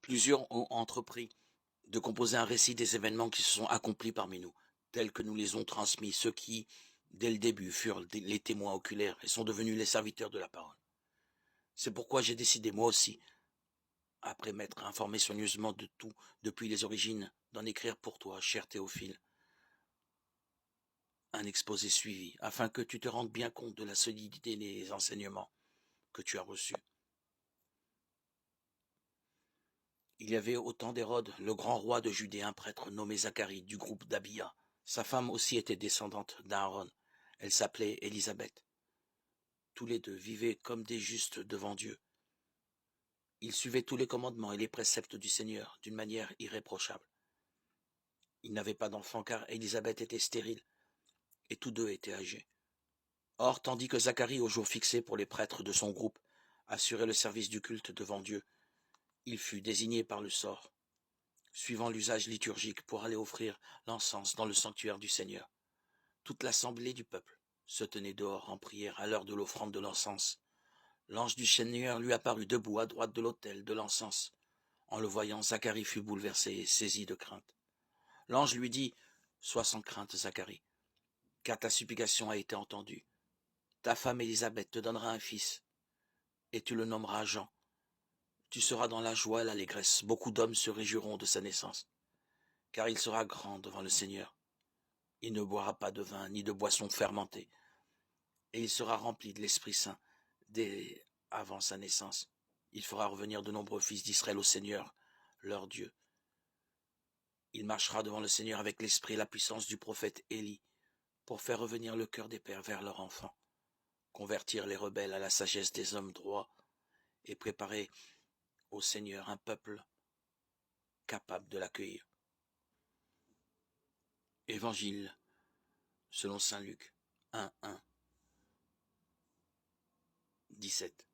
Plusieurs ont entrepris de composer un récit des événements qui se sont accomplis parmi nous, tels que nous les ont transmis ceux qui, dès le début, furent les témoins oculaires et sont devenus les serviteurs de la parole. C'est pourquoi j'ai décidé, moi aussi, après m'être informé soigneusement de tout depuis les origines, d'en écrire pour toi, cher Théophile, un exposé suivi, afin que tu te rendes bien compte de la solidité des enseignements que tu as reçus. Il y avait au temps d'Hérode, le grand roi de Judée, un prêtre nommé Zacharie du groupe d'Abia. Sa femme aussi était descendante d'Aaron. Elle s'appelait Élisabeth. Tous les deux vivaient comme des justes devant Dieu. Ils suivaient tous les commandements et les préceptes du Seigneur d'une manière irréprochable. Ils n'avaient pas d'enfants car Élisabeth était stérile et tous deux étaient âgés. Or, tandis que Zacharie, au jour fixé pour les prêtres de son groupe, assurait le service du culte devant Dieu, il fut désigné par le sort, suivant l'usage liturgique, pour aller offrir l'encens dans le sanctuaire du Seigneur. Toute l'assemblée du peuple se tenait dehors en prière à l'heure de l'offrande de l'encens. L'ange du Seigneur lui apparut debout à droite de l'autel de l'encens. En le voyant, Zacharie fut bouleversé et saisi de crainte. L'ange lui dit, « Sois sans crainte, Zacharie, car ta supplication a été entendue. Ta femme Élisabeth te donnera un fils, et tu le nommeras Jean. Tu seras dans la joie et l'allégresse. Beaucoup d'hommes se réjouiront de sa naissance, car il sera grand devant le Seigneur. Il ne boira pas de vin ni de boisson fermentée, et il sera rempli de l'Esprit Saint dès avant sa naissance. Il fera revenir de nombreux fils d'Israël au Seigneur, leur Dieu. Il marchera devant le Seigneur avec l'esprit et la puissance du prophète Élie, pour faire revenir le cœur des pères vers leurs enfants, convertir les rebelles à la sagesse des hommes droits, et préparer au Seigneur un peuple capable de l'accueillir. » Évangile selon saint Luc 1, 1, 17.